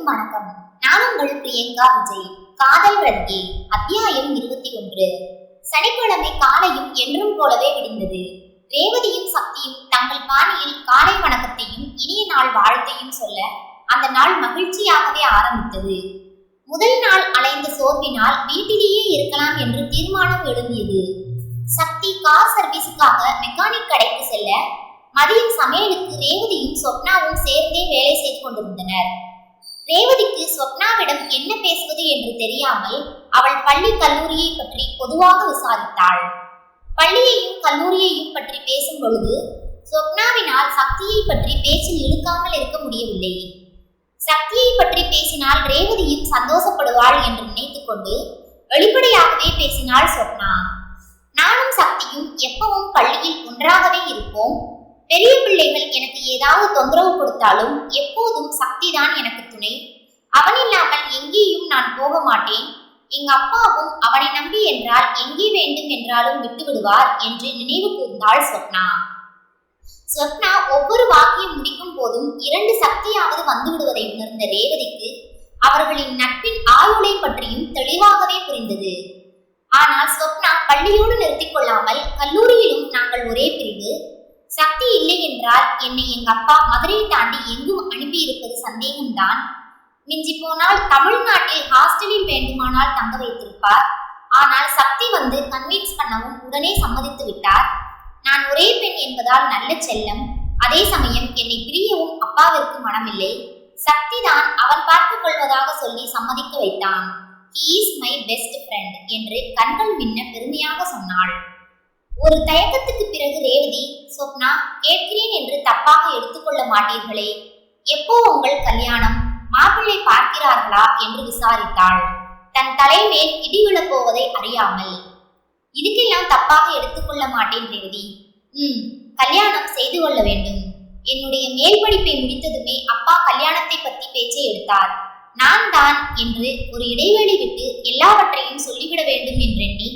அனைவருக்கும் வணக்கம். நான் உங்கள் பிரியங்கா விஜய். காதல் ரதியே அத்தியாயம் 21. சனிக்கிழமை காலையும் என்றும் போலவே விடிந்தது. ரேவதியும் சக்தியும் தங்கள் பாணியில் காலை வணக்கத்தையும் இனிய நாள் வாழ்த்தையும் சொல்ல அந்த நாள் மகிழ்ச்சியாகவே ஆரம்பித்தது. முதல் நாள் அலைந்த சோர்வினால் வீட்டிலேயே இருக்கலாம் என்று தீர்மானம் எழுதியது. சக்தி கார் சர்வீஸுக்காக மெக்கானிக் கடைக்கு செல்ல மதியம் சமையலுக்கு ரேவதியும் சொப்னாவும் சேர்ந்தே வேலை செய்து கொண்டிருந்தனர். ரேவதிக்கு சொப்னாவிடம் என்ன பேசுவது என்று தெரியாமல் அவள் பள்ளி கல்லூரியை பற்றி பொதுவாக விசாரித்தாள். பள்ளியையும் கல்லூரியையும் பற்றி பேசும் பொழுது சொப்னாவினால் சக்தியை பற்றி பேச்சில் இழுக்காமல் இருக்க முடியவில்லை. சக்தியை பற்றி பேசினால் ரேவதியும் சந்தோஷப்படுவாள் என்று நினைத்துக் கொண்டு வெளிப்படையாகவே பேசினாள் சொப்னா. நானும் சக்தியும் எப்பவும் பள்ளியில் ஒன்றாகவே இருப்போம். பெரிய பிள்ளைகள் எனக்கு ஏதாவது தொந்தரவு கொடுத்தாலும் எப்போதும் சக்தி தான் எனக்கு துணை. அவன் இல்லாமல் எங்கேயும் நான் போக மாட்டேன். எங்க அப்பாவும் அவனை நம்பி என்றால் எங்கே வேண்டும் என்றாலும் விட்டு விடுவார் என்று நினைவு கூர்ந்தாள் சொப்னா. சொப்னா ஒவ்வொரு வாக்கியம் முடிக்கும் போதும் 2 சக்தியாவது வந்து விடுவதை உணர்ந்த ரேவதிக்கு அவர்களின் நட்பின் ஆயுளை பற்றியும் தெளிவாகவே புரிந்தது. ஆனால் சொப்னா பள்ளியோடு நிறுத்திக் கொள்ளாமல் கல்லூரியிலும் நாங்கள் ஒரே பிரிவு. சக்தி இல்லை என்றால் என்னை எங்க அப்பா மதுரையை தாண்டி எங்கும் அனுப்பியிருப்பது சந்தேகம்தான். மிஞ்சி போனால் தமிழ்நாட்டில் ஹாஸ்டலில் வேண்டுமானால் தங்க வைத்திருப்பார். ஆனால் சக்தி வந்து கன்வின்ஸ் பண்ணவும் உடனே சம்மதித்து விட்டார். நான் ஒரே பெண் என்பதால் நல்ல செல்லம். அதே சமயம் என்னை பிரியவும் அப்பாவிற்கு மனமில்லை. சக்தி தான் அவன் பார்த்துக் கொள்வதாக சொல்லி சம்மதிக்க வைத்தான். He is my best friend என்று கண்கள் மின்ன பெருமையாக சொன்னாள். ஒரு தயக்கத்துக்கு பிறகு ரேவதி, சொப்னா, கேட்கிறேன் என்று தப்பாக எடுத்துக்கொள்ள மாட்டீர்களே, எப்போ உங்கள் கல்யாணம், மாப்பிள்ளை பார்க்கிறார்களா என்று விசாரித்தாள். தன் தலைமேல் இடி விழப்போவதை அறியாமல். இதுக்கெல்லாம் தப்பாக எடுத்துக்கொள்ள மாட்டேன் ரேவதி. கல்யாணம் செய்து கொள்ள வேண்டும். என்னுடைய மேல் படிப்பை முடித்ததுமே அப்பா கல்யாணத்தை பற்றி பேச்சை எடுத்தார். நான் தான் என்று ஒரு இடைவெளி விட்டு எல்லாவற்றையும் சொல்லிவிட வேண்டும் என்றெண்ணி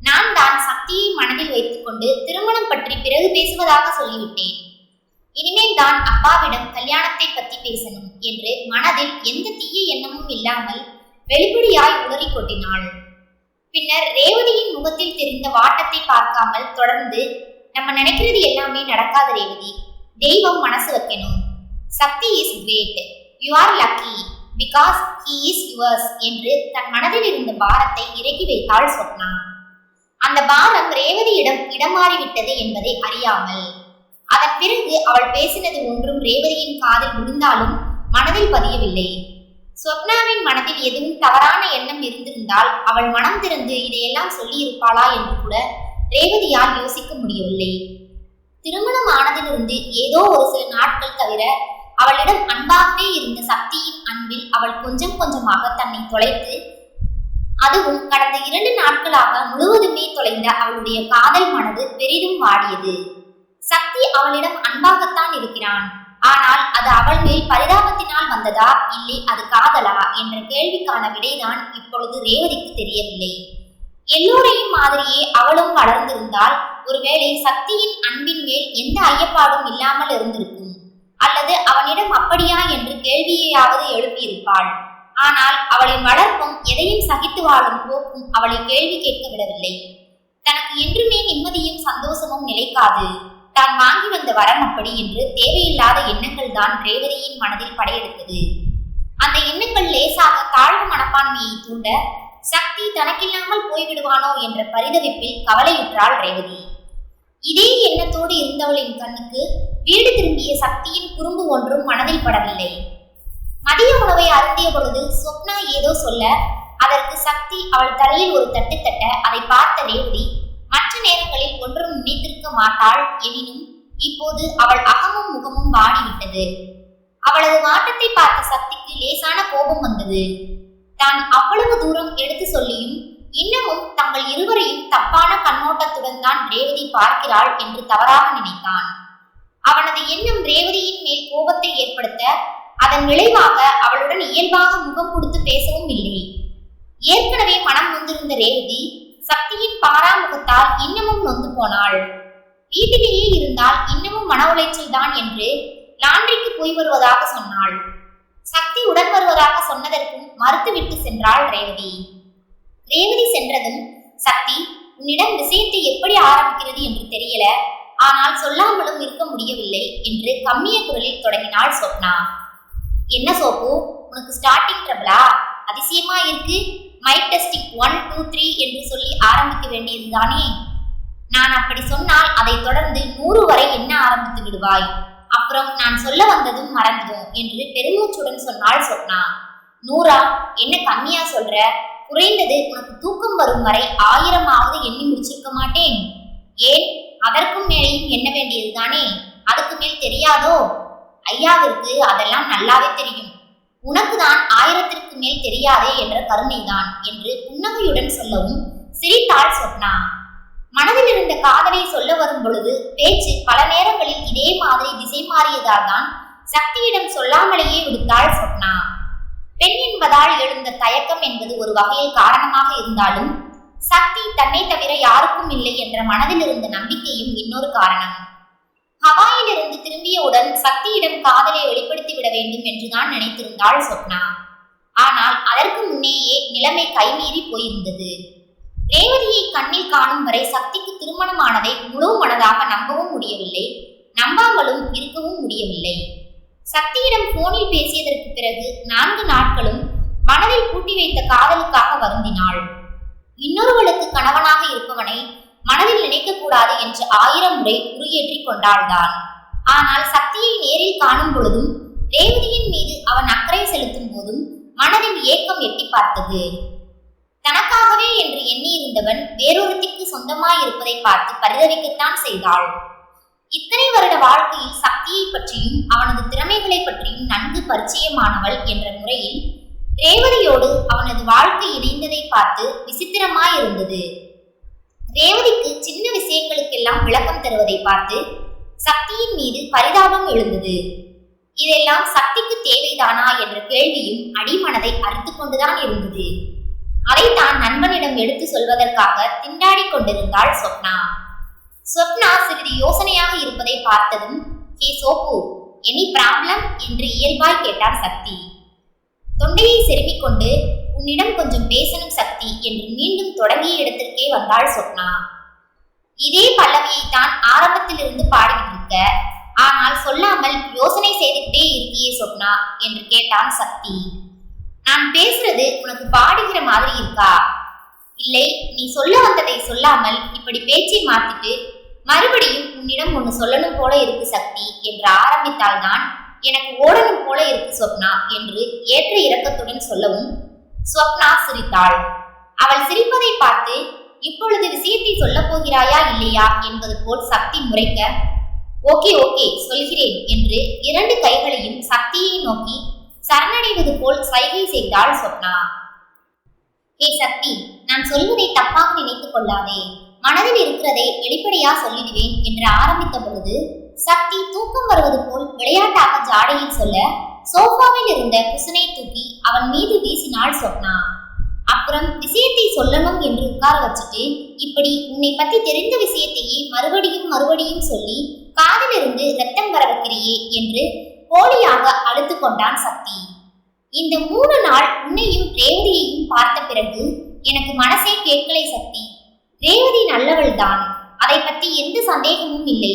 நான் தான் சக்தியை மனதில் வைத்துக் கொண்டு திருமணம் பற்றி பிறகு பேசுவதாக சொல்லிவிட்டேன். இனிமேல் தான் அப்பாவிடம் கல்யாணத்தை பற்றி பேசணும் என்று மனதில் எந்த தீய எண்ணமும் இல்லாமல் வெளிப்படையாய் உளறி கொட்டினாள். பின்னர் ரேவதியின் முகத்தில் தெரிந்த வாட்டத்தை பார்க்காமல் தொடர்ந்து, நம்ம நினைக்கிறது எல்லாமே நடக்காத ரேவதி. தெய்வம் மனசு வைக்கணும். Sakthi is great. You are lucky because he is yours என்று தன் மனதில் இருந்த பாரத்தை இறக்கி வைத்தாள் சொப்னா. அந்த பாரம் ரேவதியிடம் இடமாறிவிட்டது என்பதை அறியாமல். அதன் பிறகு அவள் பேசினது ஒன்றும் ரேவதியின் காதில் விழுந்தாலும் மனதில் பதியவில்லை. சொப்னாவின் மனதில் எதுவும் தவறான எண்ணம் இருந்திருந்தால் அவள் மனம் திறந்து இதையெல்லாம் சொல்லி இருப்பாளா என்று கூட ரேவதியால் யோசிக்க முடியவில்லை. திருமணம் ஆனதிலிருந்து ஏதோ ஒரு சில நாட்கள் தவிர அவளிடம் அன்பாகவே இருந்த சக்தியின் அன்பில் அவள் கொஞ்சம் கொஞ்சமாக தன்னை தொலைத்து, அதுவும் கடந்த 2 நாட்களாக முழுவதுமே தொலைந்த அவளுடைய காதல் மனது பெரிதும் வாடியது. சக்தி அவளிடம் அன்பாகத்தான் இருக்கிறான். ஆனால் அது அவள் மேல் பரிதாபத்தினால் வந்ததா, இல்லை அது காதலா என்ற கேள்விக்கான விடைதான் இப்பொழுது ரேவதிக்கு தெரியவில்லை. எல்லோரையும் மாதிரியே அவளும் வளர்ந்திருந்தால் ஒருவேளை சக்தியின் அன்பின் மேல் எந்த ஐயப்பாடும் இல்லாமல் இருந்திருக்கும். அல்லது அவனிடம் அப்படியா என்று கேள்வியையாவது எழுப்பியிருப்பாள். ஆனால் அவளின் வளர்ப்பும் எதையும் சகித்து வாழும் போக்கும் அவளை கேள்வி கேட்க விடவில்லை. தனக்கு என்றுமே நிம்மதியும் சந்தோஷமும் நிலைக்காது, தான் வாங்கி வந்த வரம் அப்படி என்று தேவையில்லாத எண்ணங்கள் தான் ரேவதியின் மனதில் படையெடுத்தது. அந்த எண்ணங்கள் லேசாக தாழ்வு மனப்பான்மையை தூண்ட சக்தி தனக்கில்லாமல் போய்விடுவானோ என்ற பரிதவிப்பில் கவலையுற்றாள் ரேவதி. இதே எண்ணத்தோடு இருந்தவளின் கண்ணுக்கு வீடு திரும்பிய சக்தியின் குறும்பு ஒன்றும் மனதில் படவில்லை. மதிய உணவை அருந்திய பொழுது சொப்னா ஏதோ சொல்ல அதற்கு சக்தி அவள் தலையில் ஒரு தட்டு தட்ட அதை பார்த்த ரேவதி மற்ற நேரங்களில் ஒன்றும் நினைத்திருக்க மாட்டாள். எனினும் இப்போது அவள் அகமும் முகமும் வாடிவிட்டது. அவளது வாட்டத்தை பார்த்த சக்திக்கு லேசான கோபம் வந்தது. தான் அவ்வளவு தூரம் எடுத்து சொல்லியும் இன்னமும் தங்கள் இருவரையும் தப்பான கண்ணோட்டத்துடன் தான் ரேவதி பார்க்கிறாள் என்று தவறாக நினைத்தான். அவனது எண்ணம் ரேவதியின் மேல் கோபத்தை ஏற்படுத்த அதன் விளைவாக அவளுடன் இயல்பாக முகம் கொடுத்து பேசவும் இல்லை. ஏற்கனவே மனம் நொந்திருந்த ரேவதி சக்தியின் பாராமுகத்தால் இன்னமும் நொந்து போனாள். வீட்டிலேயே இருந்தால் இன்னமும் மன உளைச்சல் தான் என்று லாண்டரிக்கு போய் வருவதாக சொன்னாள். சக்தி உடன் வருவதாக சொன்னதற்கும் மறுத்துவிட்டு சென்றாள் ரேவதி. ரேவதி சென்றதும், சக்தி, உன்னிடம் விஷயத்தை எப்படி ஆரம்பிக்கிறது என்று தெரியல, ஆனால் சொல்லாமலும் இருக்க முடியவில்லை என்று கம்மிய குரலில் தொடங்கினாள் சொப்னா. என்ன சோப்பு, உனக்கு ஸ்டார்டிங் ட்ரபிளா? அதிசயமா இருக்கு. மைக் டெஸ்டிங் 1 2 3 என்று சொல்லி ஆரம்பிக்க வேண்டியதுதானே. நான் அப்படி சொன்னால் அதை தொடர்ந்து 100 வரை என்ன ஆரம்பித்து விடுவாய். அப்புறம் நான் சொல்ல வந்ததும் மறந்ததும் என்று பெருமூச்சுடன் சொன்னாள் சொப்னா. 100ஆ? என்ன கம்மியா சொல்ற? குறைந்தது உனக்கு தூக்கம் வரும் வரை 1000ஆவது எண்ணி முடிச்சிருக்க மாட்டேன். ஏன், அதற்கும் மேலேயும் எண்ண வேண்டியதுதானே. அதுக்கு மேல் தெரியாதோ? ஐயாவிற்கு அதெல்லாம் நல்லாவே தெரியும். உனக்கு தான் 1000ற்கு மேல் தெரியாதே என்ற கருணைதான் என்று புன்னகையுடன் சொல்லவும் சிரித்தாள் சொப்னா. மனதில் இருந்த காதலை சொல்ல வரும் பொழுது பேச்சு பல நேரங்களில் இதே மாதிரி திசை மாறியதால் தான் சக்தியிடம் சொல்லாமலேயே விடுத்தாள் சொப்னா. பெண் என்பதால் எழுந்த தயக்கம் என்பது ஒரு வகையில் காரணமாக இருந்தாலும் சக்தி தன்னை தவிர யாருக்கும் இல்லை என்ற மனதில் இருந்த நம்பிக்கையும் இன்னொரு காரணம். ஹவாயிலிருந்து திரும்பியவுடன் சக்தியிடம் காதலை வெளிப்படுத்தி விட வேண்டும் என்றுதான் நினைத்திருந்தாள் சொப்னா. ஆனால் அதற்கு முன்னேயே நிலைமை கைமீறி போயிருந்தது. ரேவதியை கண்ணில் காணும் வரை சக்திக்கு திருமணமானதை முழு மனதாக நம்பவும் முடியவில்லை, நம்பாமலும் இருக்கவும் முடியவில்லை. சக்தியிடம் போனில் பேசியதற்கு பிறகு 4 நாட்களும் மனதில் பூட்டி வைத்த காதலுக்காக வருந்தினாள். இன்னொருவளுக்கு கணவனாக இருப்பவனை மனதில் நினைக்க கூடாது என்று 1000 முறை உருகேற்றிக் கொண்டாள்தான். ஆனால் சக்தியை நேரில் காணும் பொழுதும் ரேவதியின் மீது அவன் அக்கறை செலுத்தும் போதும் மனதில் ஏக்கம் எட்டி பார்த்தது. தனக்காகவே என்று எண்ணியிருந்தவன் வேறொருத்திற்கு சொந்தமாய் இருப்பதை பார்த்து பரிதவிக்கத்தான் செய்தாள். இத்தனை வருட வாழ்க்கையில் சக்தியை பற்றியும் அவனது திறமைகளை பற்றியும் நன்கு பரிச்சயமானவள் என்ற முறையில் ரேவதியோடு அவனது வாழ்க்கை இணைந்ததை பார்த்து விசித்திரமாயிருந்தது. ரேவதிக்கு சின்ன விஷயங்களுக்கெல்லாம் விளக்கம் தருவதை பார்த்து சக்தியின் மீது பரிதாபம் எழுந்தது. இதெல்லாம் சக்திக்கு தேவைதானா என்ற கேள்வியும் அடிமனதை அறுத்து கொண்டுதான் இருந்தது. அதை தான் நண்பனிடம் எடுத்து சொல்வதற்காக திண்டாடி கொண்டிருந்தாள் சொப்னா. சொப்னா சிறிது யோசனையாக இருப்பதை பார்த்ததும், ஹே சோப்பு, எனி ப்ராப்ளம் என்று இயல்பாய் கேட்டார் சக்தி. தொண்டையை செருமிக் கொண்டு, உன்னிடம் கொஞ்சம் பேசணும் சக்தி என்று மீண்டும் தொடங்கிய இடத்திற்கே வந்தாள் சொப்னா. இதே பல்லவியைத்தான் ஆரம்பத்திலிருந்து பாடிக்கிட்டு இருக்க, ஆனால் சொல்லாமல் யோசனை செய்துகிட்டே இருக்கியே சொப்னா என்று கேட்டான் சக்தி. நான் பேசுறது உனக்கு பாடுகிற மாதிரி இருக்கா? இல்லை, நீ சொல்ல வந்ததை சொல்லாமல் இப்படி பேச்சை மாத்திட்டு மறுபடியும் உன்னிடம் ஒன்னு சொல்லணும் போல இருக்கு சக்தி என்று ஆரம்பித்தால்தான் எனக்கு ஓடணும் போல இருக்கு சொப்னா என்று ஏற்ற இரக்கத்துடன் சொல்லவும் சொப்னா சிரித்தாள். அவள் சிரிப்பதை பார்த்து, இப்பொழுது விஷயத்தை சொல்ல போகிறாயா இல்லையா என்பது போல் சக்தி முறைக்க, ஓகே ஓகே சொல்கிறேன் என்று 2 கைகளையும் சக்தியை நோக்கி சரணடைவது போல் சைகை செய்தாள் சொப்னா. ஹே சக்தி, நான் சொல்வதை தப்பாக நினைத்துக் கொள்ளாதே, மனதில் இருக்கிறதை வெளிப்படையா சொல்லிடுவேன் என்று ஆரம்பித்த பொழுது சக்தி தூக்கம் வருவது போல் விளையாட்டாக ஜாடையில் சொல்ல சோஃபாவில் இருந்த குசனை தூக்கி அவன் மீது வீசினாள் சொப்னா. அப்புறம் விஷயத்தை சொல்லணும் என்று உட்கார வச்சுட்டு, இப்படி உன்னை பத்தி தெரிந்த விஷயத்தையே மறுபடியும் மறுபடியும் சொல்லி காதிலிருந்து ரத்தம் வர வைக்கிறியே என்று போலியாக அழுத்து கொண்டான் சக்தி. இந்த 3 நாள் உன்னையும் ரேவதியையும் பார்த்த பிறகு எனக்கு மனசே கேட்கலை சக்தி. ரேவதி நல்லவள் தான், அதை பற்றி எந்த சந்தேகமும் இல்லை.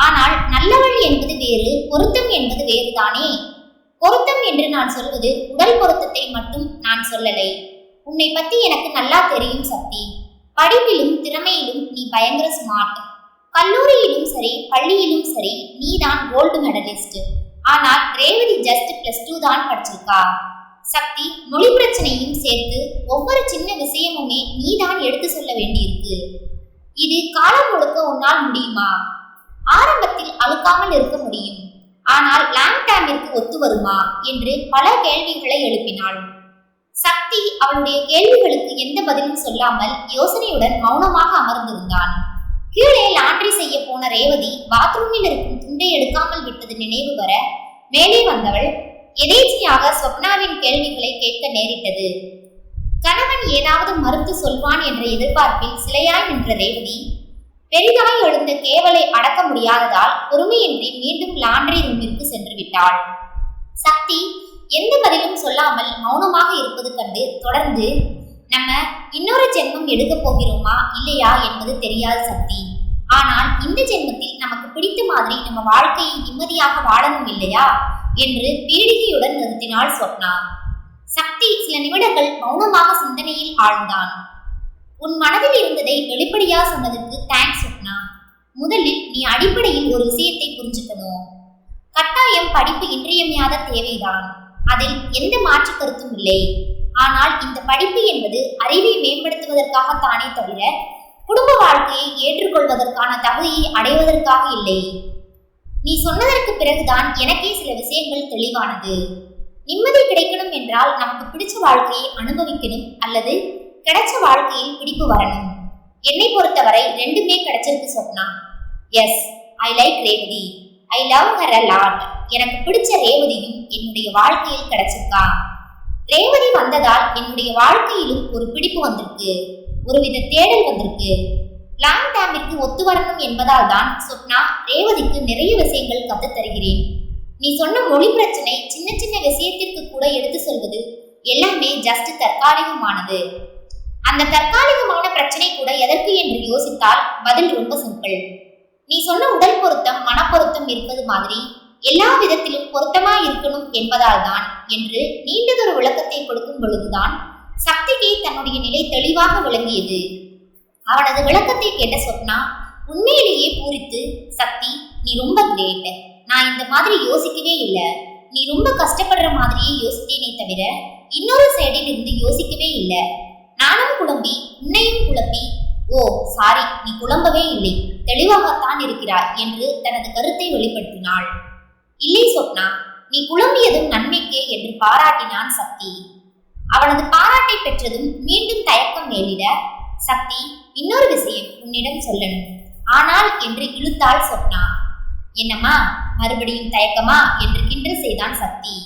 ஆனால் நல்லவள் என்பது வேறு, பொருத்தம் என்பது வேறுதானே. பொருத்தம் என்று நான் சொல்வது உடல் பொருத்தத்தை மட்டும் நான் சொல்லலை. உன்னை பத்தி எனக்கு நல்லா தெரியும் சக்தி. படிப்பிலும் திறமையிலும் நீ பயங்கர ஸ்மார்ட். கல்லூரியிலும் சரி பள்ளியிலும் சரி நீதான் கோல்டு மெடலிஸ்ட். ஆனால் ரேவதி ஜஸ்ட் +2 தான் படிச்சிருக்கா. சக்தி, மொழி பிரச்சனையும் சேர்த்து ஒவ்வொரு சின்ன விஷயமுமே நீதான் எடுத்து சொல்ல வேண்டியிருக்கு. இது காலம் முழுக்க உன்னால் முடியுமா? ஆரம்பத்தில் அழுக்காமல் இருக்க முடியும், ஆனால் லாங் டைமிற்கு ஒத்து வருமா என்று பல கேள்விகளை எழுப்பினாள். சக்தி அவளுடைய கேள்விகளுக்கு எந்த பதிலும் சொல்லாமல் யோசனையுடன் மௌனமாக அமர்ந்திருந்தான். கீழே லாண்ட்ரி செய்ய போன ரேவதி பாத்ரூமில் இருக்கும் துண்டை எடுக்காமல் விட்டது நினைவு வர மேலே வந்தவள் எதேச்சியாக சொப்னாவின் கேள்விகளை கேட்க நேரிட்டது. கணவன் ஏதாவது மறுத்து சொல்வான் என்ற எதிர்பார்ப்பில் சிலையாய் நின்ற ரேவதி பெரிதாய் எழுந்த கேவலை அடக்க முடியாததால் பொறுமையின்றி மீண்டும் லாண்ட்ரி ரூமிற்கு சென்று விட்டாள். சக்தி எந்த பதிலும் சொல்லாமல் மௌனமாக இருப்பது கண்டு தொடர்ந்து, நம்ம இன்னொரு ஜென்மம் எடுக்க போகிறோமா இல்லையா என்பது தெரியாது சக்தி. ஆனால் இந்த ஜென்மத்தில் நமக்கு பிடித்த மாதிரி நம்ம வாழ்க்கையை நிம்மதியாக வாழணும் இல்லையா என்று பீடிகையுடன் நிறுத்தினாள் சொப்னா. சக்தி சில நிமிடங்கள் மௌனமாக சிந்தனையில் ஆழ்ந்தான். உன் மனதில் இருந்ததை வெளிப்படையா சொன்னதற்கு தேங்க்ஸ் சொப்னா. முதலில் நீ அடிப்படையில் ஒரு விஷயத்தை புரிஞ்சுக்கணும். கட்டாயம் படிப்பு இன்றியமையாத தேவைதான், அதில் எந்த மாற்று கருத்தும் இல்லை. ஆனால் இந்த படிப்பு என்பது அறிவை மேம்படுத்துவதற்காகத்தானே தவிர குடும்ப வாழ்க்கையை ஏற்றுக்கொள்வதற்கான தகுதியை அடைவதற்காக இல்லை. நீ சொன்னதற்கு பிறகுதான் எனக்கே சில விஷயங்கள் தெளிவானது. நிம்மதி கிடைக்கணும் என்றால் நமக்கு பிடிச்ச வாழ்க்கையை அனுபவிக்கணும், அல்லது கிடைச்ச வாழ்க்கையில் பிடிப்பு வரணும். என்னை பொறுத்தவரை ரெண்டுமே கிடைச்சிருக்கு Swapna. Yes, I like Revathi. I love her a lot. எனக்கு பிடிச்ச ரேவதியும் என்னுடைய வாழ்க்கையில் கிடைச்சிருக்கா. ரேவதி வந்ததால் என்னுடைய வாழ்க்கையிலும் ஒரு பிடிப்பு வந்திருக்கு, ஒருவித தேடல் வந்திருக்கு. லாங் டேமிற்கு ஒத்து வரணும் என்பதால் தான் சொப்னா ரேவதிக்கு நிறைய விஷயங்கள் கத்து தருகிறேன். நீ சொன்ன மொழி பிரச்சனை, சின்ன சின்ன விஷயத்திற்கு கூட எடுத்து சொல்வது எல்லாமே ஜஸ்ட் தற்காலிகமானது. அந்த தற்காலிகமான பிரச்சனை கூட எதற்கு என்று யோசித்தால் பதில் ரொம்ப சிம்பிள். நீ சொன்ன உடல் பொருத்தம் மனப்பொருத்தம் இருப்பது மாதிரி எல்லா விதத்திலும் பொருத்தமா இருக்கணும் என்பதால் தான் என்று நீண்டதொரு விளக்கத்தை கொடுக்கும் பொழுதுதான் சக்திக்கு தன்னுடைய நிலை தெளிவாக விளங்கியது. அவனது விளக்கத்தை கேட்ட சொப்னா உண்மையிலேயே பூரித்து, சக்தி நீ ரொம்ப கிரேட். நான் இந்த மாதிரி யோசிக்கவே இல்லை. நீ ரொம்ப கஷ்டப்படுற மாதிரியே யோசித்தேனே தவிர இன்னொரு சைடில் இருந்து யோசிக்கவே இல்லை. நானும் குழம்பி உன்னையும் குழப்பி, ஓ சாரி, நீ குழம்பவே இல்லை, தெளிவாகத்தான் இருக்கிறாய் என்று தனது கருத்தை வெளிப்படுத்தினாள். இல்லை சொப்னா, நீ குழம்பியதும் நன்மைக்கே என்று பாராட்டினான் சக்தி. அவனது பாராட்டை பெற்றதும் மீண்டும் தயக்கம் மேலிட, சக்தி இன்னொரு விஷயம் உன்னிடம் சொல்லணும் ஆனால் என்று இழுத்தாள் சொப்னா. என்னம்மா, மறுபடியும் தயக்கமா என்று கிண்டல் செய்தான் சக்தி.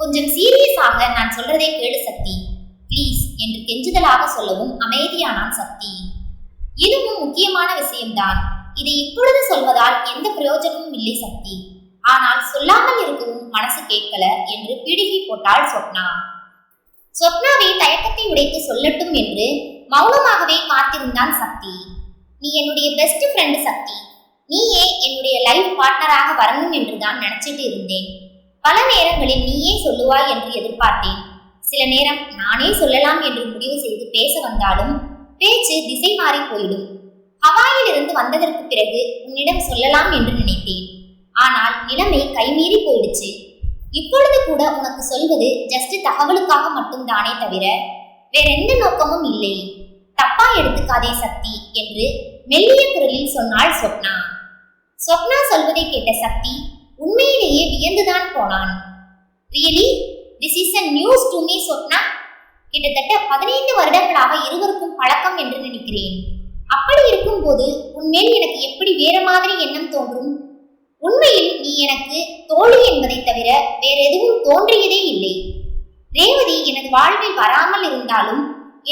கொஞ்சம் சீரியஸாக நான் சொல்றதை கேளு சக்தி, பிளீஸ் என்று கெஞ்சுதலாக சொல்லவும் அமைதியானான் சக்தி. இதுவும் முக்கியமான விஷயம்தான். இதை இப்பொழுது சொல்வதால் எந்த பிரயோஜனமும் இல்லை சக்தி. ஆனால் சொல்லாமல் இருக்கவும் மனசு கேட்கல என்று பீடிகை போட்டாள் சொப்னா. சொப்னாவை தயக்கத்தை உடைத்து சொல்லட்டும் என்று மௌனமாகவே காத்திருந்தான் சக்தி. நீ என்னுடைய பெஸ்ட் ஃப்ரெண்டு சக்தி. நீயே என்னுடைய லைஃப் பார்ட்னராக வரணும் என்று தான் நினைச்சிட்டு இருந்தேன். பல நேரங்களில் நீயே சொல்லுவாய் என்று எதிர்பார்த்தேன். சில நேரம் நானே சொல்லலாம் என்று முடிவு செய்து பேச வந்தாலும் பேச்சு திசை மாறி போயிடும். ஹவாயில் இருந்து வந்ததற்கு பிறகு உன்னிடம் சொல்லலாம் என்று நினைத்தேன். ஆனால் நிலைமை கைமீறி போயிடுச்சு. இப்பொழுது கூட உனக்கு சொல்வது ஜஸ்ட் தகவலுக்காக மட்டும்தானே தவிர வேற எந்த நோக்கமும் இல்லை. தப்பா எடுத்துக்காதே சக்தி என்று மெல்லிய குரலில் சொன்னாள் சொப்னா. சொப்னா சொல்வதை கேட்ட சக்தி உண்மையிலேயே வியந்துதான் போனான். Really, this is a news to me Swapna. கிட்டத்தட்ட 15 வருடங்களாக இருவருக்கும் பழக்கம் என்று நினைக்கிறேன். அப்படி இருக்கும்போது உன்மேல் எனக்கு எப்படி வேற மாதிரி எண்ணம் தோன்றும்? உண்மையில் நீ எனக்கு தோழி என்பதை தவிர வேற எதுவும் தோன்றியதே இல்லை. ரேவதி எனது வாழ்வில் வராமல் இருந்தாலும்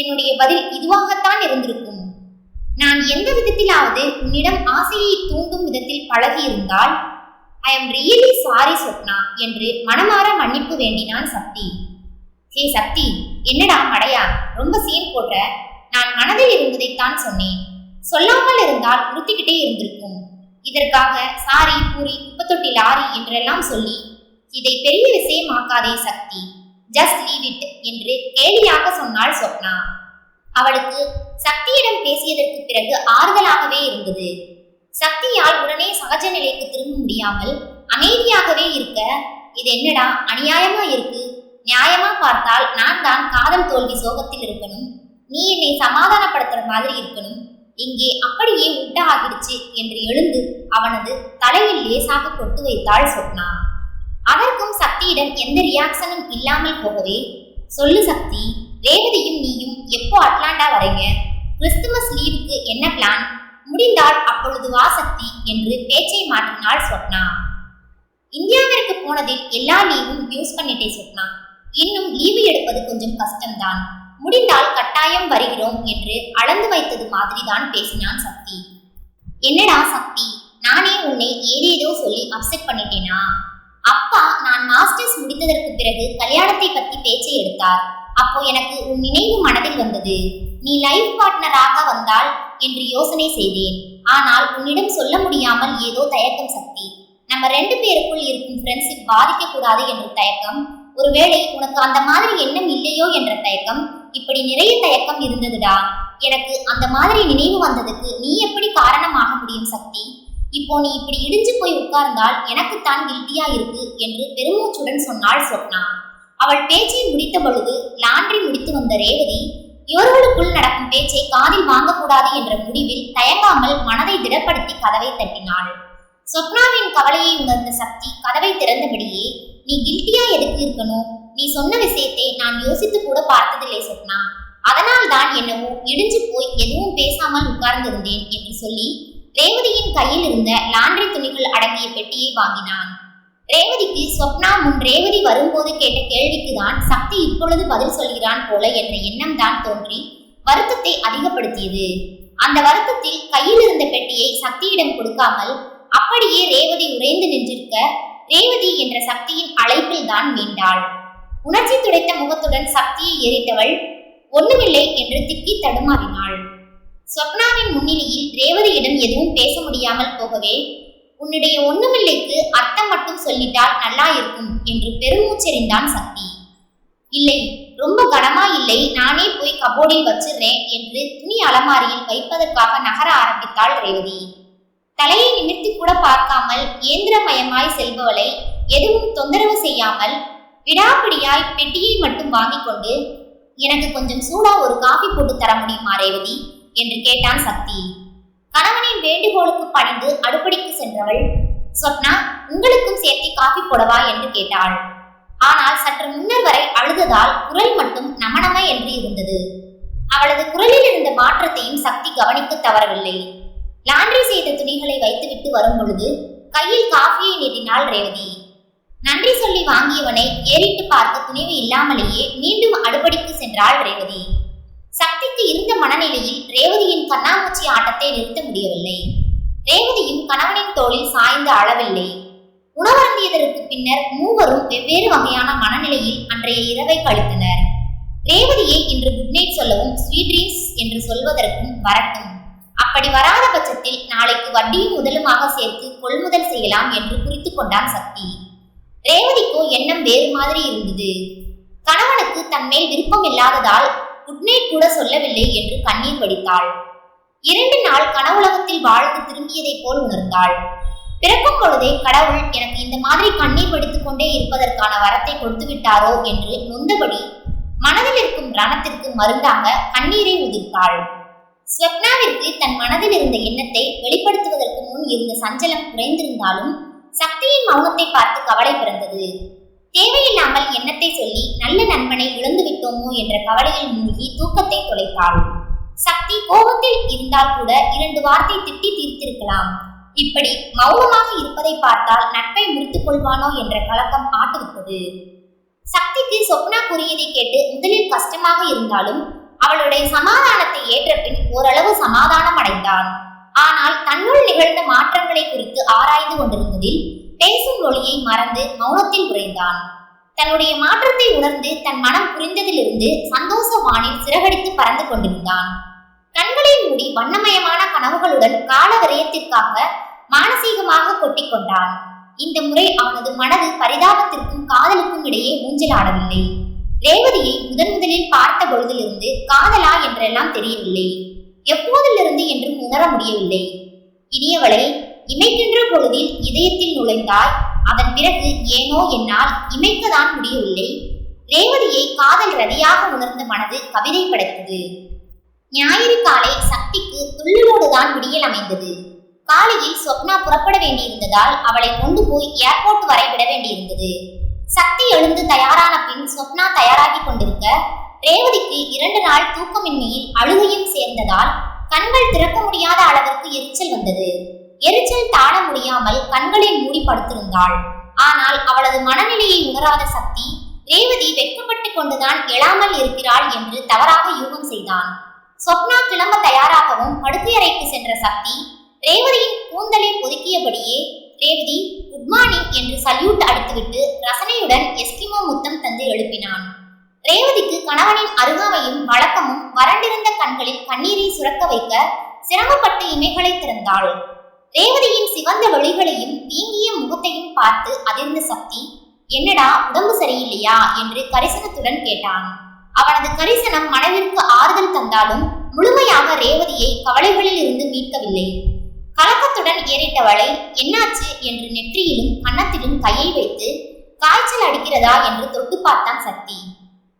என்னுடைய பதில் இதுவாகத்தான் இருந்திருக்கும். நான் எந்த விதத்திலாவது உன்னிடம் ஆசையை தூண்டும் விதத்தில் பழகி இருந்தால் I am really sorry Swapna என்று மனமாற மன்னிப்பு வேண்டினான் சக்தி. ஹே சக்தி, என்னடா மடையா, ரொம்ப சீன் போடுற. நான் மனதில் இருந்ததைத்தான் சொன்னேன். சொல்லாமல் இருந்தால் உறுத்திக்கிட்டே இருந்திருக்கும். இதற்காக சாரி பூரி குப்பத்தொட்டி லாரி என்றெல்லாம் சொல்லி இதை பெரிய விஷயமாக்காதே சக்தி, ஜஸ்ட் லீவ் இட் என்று கேலியாக சொன்னாள் சொப்னா. அவளுக்கு சக்தியிடம் பேசியதற்கு பிறகு ஆறுதலாகவே இருந்தது. சக்தியால் உடனே சகஜ நிலைக்கு திரும்ப முடியாமல் அமைதியாகவே இருக்க, இது என்னடா அநியாயமா இருக்கு, நியாயமா பார்த்தால் நான் தான் காதல் தோல்வி சோகத்தில் இருக்கணும், நீ என்னை சமாதானப்படுத்துற மாதிரி இருக்கணும், இங்கே அப்படியே முட்ட ஆகிடுச்சு என்று எழுந்து அவனது தலையில் லேசாக கொட்டு வைத்தாள் சொப்னா. அதற்கும் சக்தியிடம் எந்த ரியாக்ஷனும் இல்லாமல் போகவே, சொல்லு சக்தி, ரேவதியும் நீயும் எப்போ அட்லாண்டா வரீங்க? கிறிஸ்துமஸ் லீவுக்கு என்ன பிளான்? முடிந்தால் அப்பொழுது வா சக்தி என்று பேச்சை மாற்றினாள் சொப்னா. இந்தியாவிற்கு போனதில் எல்லா லீவும் யூஸ் பண்ணிட்டே சொப்னா. இன்னும் லீவு எடுப்பது கொஞ்சம் கஷ்டம்தான். முடிந்தால் கட்டாயம் வருகிறோம் என்று அளந்து வைத்தது மாதிரிதான் பேசினான் சக்தி. என்னடா சக்தி, நானே உன்னை ஏதேதோ சொல்லி அப்செட் பண்ணிட்டேனா? அப்பா நான் மாஸ்டர்ஸ் முடித்ததற்கு பிறகு கல்யாணத்தை பத்தி பேச்சை எடுத்தார். அப்போ எனக்கு உன் நினைவு மனதில் வந்தது. நீ லைஃப் பார்ட்னராக வந்தால் என்று யோசனை செய்தேன். ஆனால் உன்னிடம் சொல்ல முடியாமல் ஏதோ தயக்கம் சக்தி. நம்ம 2 பேருக்குள் இருக்கும் ஃப்ரெண்ட்ஷிப் பாதிக்க கூடாது என்ற தயக்கம், ஒருவேளை உனக்கு அந்த மாதிரி எண்ணம் இல்லையோ என்ற தயக்கம், இப்படி நிறைய தயக்கம் இருந்ததுடா. எனக்கு அந்த மாதிரி நினைவு வந்ததுக்கு நீ எப்படி காரணமாக முடியும் சக்தி? இப்போ நீ இப்படி இடிஞ்சு போய் உட்கார்ந்தால் எனக்குத்தான் கில்ட்டியா இருக்கு என்று பெருமூச்சுடன் சொன்னாள் சொப்னா. அவள் பேச்சை முடித்த பொழுது லாண்ட்ரி முடித்து வந்த ரேவதி இவர்களுக்குள் நடக்கும் பேச்சை காதில் வாங்கக்கூடாது என்ற முடிவில் தயங்காமல் மனதை திடப்படுத்தி கதவை தட்டினாள். சொப்னாவின் கவலையை உணர்ந்த சக்தி கதவை திறந்தபடியே, நீ கில்ட்டியா எதுக்கு இருக்கணும்? நீ சொன்ன விஷயத்தை நான் யோசித்து கூட பார்த்ததில்லை சொப்னா. அதனால் தான் என்னவோ இடிஞ்சு போய் எதுவும் பேசாமல் உட்கார்ந்திருந்தேன் என்று சொல்லி ரேவதியின் கையில் இருந்த லாண்ட்ரி துணிகள் அடங்கிய பெட்டியை வாங்கினான். ரேவதிக்கு சொப்னா முன் ரேவதி வரும்போது கேட்ட கேள்விக்கு தான் சக்தி இப்பொழுது பதில் சொல்கிறான் போல என்ற எண்ணம் தான் தோன்றி வருத்தத்தை அதிகப்படுத்தியது. அந்த வருத்தத்தில் கையில் இருந்த பெட்டியை சக்தியிடம் கொடுக்காமல் அப்படியே ரேவதி உறைந்து நின்றிருக்க ரேவதி என்ற சக்தியின் அழைப்பில் தான் மீண்டாள். உணர்ச்சி துடைத்த முகத்துடன் சக்தியை ஏறிட்டவள் ஒண்ணுமில்லை என்று திக்கி தடுமாறினாள். சொப்னாவின் முன்னிலையில் ரேவதியிடம் எதுவும் பேச முடியாமல் போகவே, உன்னுடைய ஒண்ணுமில்லைக்கு அர்த்தம் மட்டும் சொல்லிட்டால் நல்லா இருக்கும் என்று பெருமூச்செறிந்தான் சக்தி. இல்லை, ரொம்ப கனமா இல்லை, நானே போய் கபோர்டில் வச்சிடுறேன் என்று துணி அலமாரியில் வைப்பதற்காக நகர ஆரம்பித்தாள் ரேவதி. தலையை நிமிர்த்தி கூட பார்க்காமல் இயந்திரமயமாய் செல்பவளை எதுவும் தொந்தரவு செய்யாமல் விடாப்பிடியாய் பெட்டியை மட்டும் வாங்கி கொண்டு, எனக்கு கொஞ்சம் சூடா ஒரு காபி போட்டு தர முடியுமா ரேவதி என்று கேட்டான் சக்தி. கணவனின் வேண்டுகோளுக்கு பணிந்து அடுப்படிக்கு சென்றவள், சொப்னா உங்களுக்கும் சேர்த்து காபி போடவா என்று கேட்டாள். ஆனால் சற்று முன்னர் வரை அழுததால் குரல் மட்டும் நமனம என்று இருந்தது. அவளது குரலில் இருந்த மாற்றத்தையும் சக்தி கவனிக்க தவறவில்லை. லாண்ட்ரி செய்த துணிகளை வைத்துவிட்டு வரும் பொழுது கையில் காஃபியை நீட்டினாள் ரேவதி. நன்றி சொல்லி வாங்கியவனை ஏறிட்டு பார்க்க துணிவு இல்லாமலேயே மீண்டும் அடுப்படிக்கு சென்றாள் ரேவதி. சக்திக்கு இருந்த மனநிலையில் ரேவதியின் கண்ணாமூச்சி ஆட்டத்தை நிறுத்த முடியவில்லை. ரேவதியும் கணவனின் தோளில் சாய்ந்து அழவில்லை. உணவருந்தியதற்கு பின்னர் மூவரும் வெவ்வேறு வகையான மனநிலையில் அன்றைய இரவை கழித்தனர். ரேவதியை இன்று குட் நைட் சொல்லவும் ஸ்வீட் ட்ரீம்ஸ் என்று சொல்வதற்கும் வரட்டும். அப்படி வராத பட்சத்தில் நாளைக்கு வட்டியும் முதலுமாக சேர்த்து கொள்முதல் செய்யலாம் என்று குறித்து கொண்டான் சக்தி. ரேவதிக்கோ எண்ணம் வேறு மாதிரி இருந்தது. கணவனுக்கு தன் மேல் விருப்பம் இல்லாததால் குட் நைட் கூட சொல்லவில்லை என்று கண்ணீர் வடித்தாள். 2 நாள் கனவுலகத்தில் வாழ்ந்து திரும்பியதை போல் உணர்ந்தாள். பிறக்கும் பொழுதே கடவுள் எனக்கு இந்த மாதிரி கண்ணீர் வடித்துக் கொண்டே இருப்பதற்கான வரத்தை கொடுத்து விட்டாரோ என்று நொந்தபடி மனதில் இருக்கும் ரணத்திற்கு மருந்தாக கண்ணீரை உதிர்த்தாள். ஸ்வப்னாவிற்கு தன் மனதில் இருந்த எண்ணத்தை வெளிப்படுத்துவதற்கு முன் இருந்த சஞ்சலம் குறைந்திருந்தாலும் சக்தியின் மௌனத்தை பார்த்து கவலை பிறந்தது. தேவையில்லாமல் எண்ணத்தை சொல்லி நல்ல நண்பனை இழந்து விட்டோமோ என்ற கவலையில் மூழ்கி தூக்கத்தை தொலைத்தாள். சக்தி கோபத்தில் இருந்தால் கூட 2 வார்த்தை திட்டி தீர்த்திருக்கலாம். இப்படி மௌனமாக இருப்பதை பார்த்தால் நட்பை முறித்துக் கொள்வானோ என்ற கலக்கம் ஆட்டுவிட்டது. சக்திக்கு சொப்னா கூறியதை கேட்டு முதலில் கஷ்டமாக இருந்தாலும் அவளுடைய சமாதானத்தை ஏற்ற பின் ஓரளவு சமாதானம் அடைந்தான். ஆனால் தன்னுள் நிகழ்ந்த மாற்றங்களை குறித்து ஆராய்ந்து கொண்டிருந்ததில் பேசும் மொழியை மறந்து மௌனத்தில் உறைந்தான். தன்னுடைய மாற்றத்தை உணர்ந்து தன் மனம் புரிந்ததிலிருந்து சந்தோஷ வானில் சிறகடித்து பறந்து கொண்டிருந்தான். கண்களை மூடி வண்ணமயமான கனவுகளுடன் கால விரயத்திற்காக மானசீகமாக கொட்டிக் கொண்டான். இந்த முறை அவனது மனது பரிதாபத்திற்கும் காதலுக்கும் இடையே ஊஞ்சலாடவில்லை. ரேவதியை முதலில் பார்த்த பொழுதிலிருந்து காதலா என்றெல்லாம் தெரியவில்லை. எப்போதிலிருந்து என்றும் உணர முடியவில்லை. இனியவளை, இமைக்கின்ற பொழுதில் இதயத்தில் நுழைந்தாய். அதன் பிறகு ஏனோ என்னால் இமைக்கத்தான் முடியவில்லை. ரேவதியை காதல் ரதியாக உணர்ந்த மனது கவிதை படைத்தது. ஞாயிறு காலை சக்திக்கு துள்ளலோடுதான் விடியல் அமைந்தது. காலையில் சொப்னா புறப்பட வேண்டியிருந்ததால் அவளை கொண்டு போய் ஏர்போர்ட் வரை விட வேண்டியிருந்தது. சக்தி எழுந்து தயாரான பின் சொப்னா தயாராகி கொண்டிருக்க ரேவதிக்கு 2 நாள் தூக்கமின்மையில் அழுகையும் சேர்ந்ததால் கண்கள் திறக்க முடியாத அளவிற்கு எரிச்சல் வந்தது. எரிச்சல் தாழ முடியாமல் கண்களை மூடி படுத்திருந்தாள். ஆனால் அவளது மனநிலையை உணராத சக்தி ரேவதி வெட்கப்பட்டு கொண்டுதான் எழாமல் இருக்கிறாள் என்று தவறாக யூகம் செய்தான். சொப்னா கிளம்ப தயாராகவும் படுக்கை அறைக்கு சென்ற சக்தி ரேவதியின் கூந்தலை ஒதுக்கியபடியே ரேவதி குட் மார்னிங் என்று சல்யூட் அடித்துவிட்டு ரசனையுடன் எஸ்கிமோ முத்தம் தந்து எழுப்பினான். ரேவதிக்கு கணவனின் அருகாமையும் வழக்கமும் வறண்டிருந்த கண்களில் கண்ணீரை சுரக்க வைக்க சிரமப்பட்டு இமைகளை திறந்தாள். ரேவதியின் சிவந்த விழிகளையும் வீங்கிய முகத்தையும் பார்த்து அதிர்ந்த சக்தி, என்னடா உடம்பு சரியில்லையா என்று கரிசனத்துடன் கேட்டான். அவனது கரிசனம் மனதிற்கு ஆறுதல் தந்தாலும் முழுமையாக ரேவதியை கவலைகளில் இருந்து மீட்கவில்லை. கலக்கத்துடன் ஏறிட்டவளை என்னாச்சு என்று நெற்றியிலும் கன்னத்திலும் கையை வைத்து காய்ச்சல் அடிக்கிறதா என்று தொட்டு பார்த்தான் சக்தி.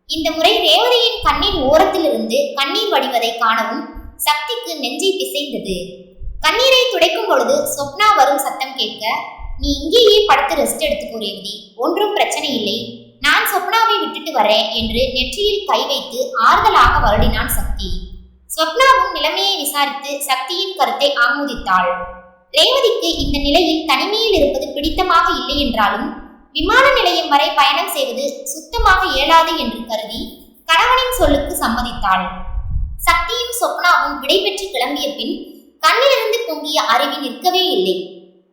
இந்த முறை ரேவதியின் கண்ணின் ஓரத்திலிருந்து கண்ணீர் வடிவதை காணவும் சக்திக்கு நெஞ்சை பிசைந்தது. கண்ணீரை துடைக்கும் பொழுது சொப்னா வரும் சத்தம் கேட்க, நீ இங்கேயே படுத்து ரெஸ்ட் எடுத்துக்கோ ரேவதி, ஒன்றும் பிரச்சனை இல்லை, நான் சொப்னாவை விட்டுட்டு வரேன் என்று நெற்றியில் கை வைத்து ஆறுதலாக வருடினான் சக்தி. சொப்னாவும் நிலைமையை விசாரித்து சக்தியின் கருத்தை ஆமோதித்தாள். ரேவதிக்கு இந்த நிலையில் தனிமையில் இருப்பது பிடித்தமாக இல்லை என்றாலும் விமான நிலையம் வரை பயணம் செய்வது சுத்தமாக இயலாது என்று கருதி கணவனின் சொல்லுக்கு சம்மதித்தாள். சக்தியும் சொப்னாவும் விடைபெற்று கிளம்பிய பின் கண்ணிலிருந்து பொங்கிய அருவி நிற்கவே இல்லை.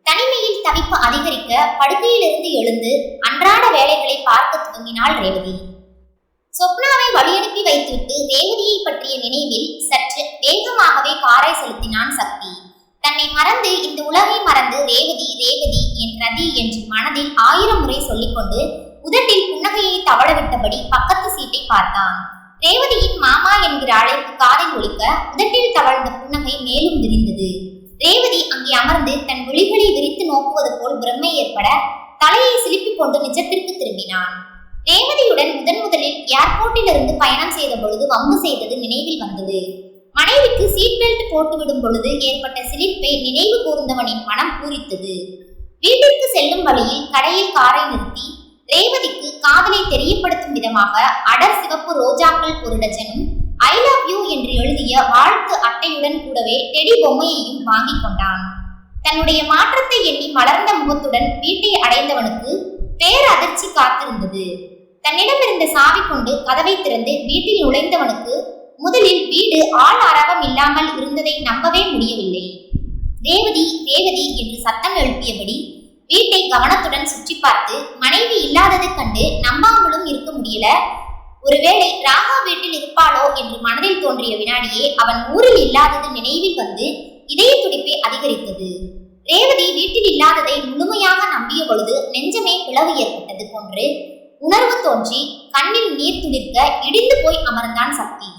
தனிமையில் தவிப்பு அதிகரிக்க படுக்கையிலிருந்து எழுந்து அன்றாட வேலைகளை பார்க்க துவங்கினாள் ரேவதி. சொப்னாவை வழியனுப்பி வைத்துவிட்டு ரேவதியை பற்றிய நினைவில் சற்று வேகமாகவே காரை செலுத்தினான் சக்தி. தன்னை மறந்து இந்த உலகை மறந்து ரேவதி ரேவதி என் ரதி என்று மனதில் 1000 முறை சொல்லிக்கொண்டு உதட்டில் புன்னகையை தவழவிட்டபடி பக்கத்து சீட்டை பார்த்தான். ரேவதியின் மாமா என்கிற அழைப்பு காதில் ஒலிக்க உதட்டில் தவழ்ந்த புன்னகை மேலும் விரிந்தது. ரேவதி அங்கே அமர்ந்து தன் விழிகளை விரித்து நோக்குவது போல் பிரம்மை ஏற்பட தலையை சிலிப்பிக் கொண்டு நிஜத்திற்கு திரும்பினான். ரேவதியுடன் முதலில் ஏர்போர்ட்டில் இருந்து பயணம் செய்த பொழுது வம்பு செய்தது நினைவில் வந்தது. மனைவிக்கு சீட் பெல்ட் போட்டு விடும் பொழுது ஏற்பட்ட சிலிப்பை நினைவு கூர்ந்தவனின் மனம் பூரித்தது. வீட்டிற்கு செல்லும் வழியில் கடையில் காரை நிறுத்தி ரேவதிக்கு காதலை தெரியப்படுத்தும் விதமாக அடர் சிவப்பு ரோஜாக்கள் ஒரு டஜனும் ஐ லவ் யூ என்று எழுதிய வாழ்த்து அட்டையுடன் கூடவே டெடி பொம்மையையும் வாங்கி கொண்டான். தன்னுடைய மாற்றத்தை எண்ணி மலர்ந்த முகத்துடன் வீட்டை அடைந்தவனுக்கு பேரதிர்ச்சி காத்திருந்தது. தன்னிடம் இருந்த சாவி கொண்டு கதவை திறந்து வீட்டில் நுழைந்தவனுக்கு முதலில் வீடு ஆள் அரவம் இல்லாமல் இருந்ததை நம்பவே முடியவில்லை. ரேவதி ரேவதி என்று சத்தம் எழுப்பியபடி வீட்டை கவனத்துடன் சுற்றி பார்த்து மனைவி இல்லாததை கண்டு நம்பாமலும் இருக்க முடியல. ஒருவேளை ராகா வீட்டில் இருப்பாளோ என்று மனதில் தோன்றிய வினாடியே அவன் ஊரில் இல்லாதது நினைவில் வந்து இதய துடிப்பை அதிகரித்தது. ரேவதி வீட்டில் இல்லாததை முழுமையாக நம்பிய பொழுது நெஞ்சமே பிளவு ஏற்பட்டது போன்று உணர்வு தோன்றி கண்ணில் நீர் துளிர்க்க இடிந்து போய் அமர்ந்தான் சக்தி.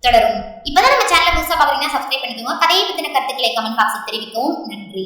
தொடரும். இப்பதான் நம்ம சேனலை புதுசா பாக்குறீங்கன்னா சப்ஸ்கிரைப் பண்ணிக்கோங்க. கதையை பத்தின கருத்துக்களை கமெண்ட் பாக்ஸில் தெரிவிக்கவும். நன்றி.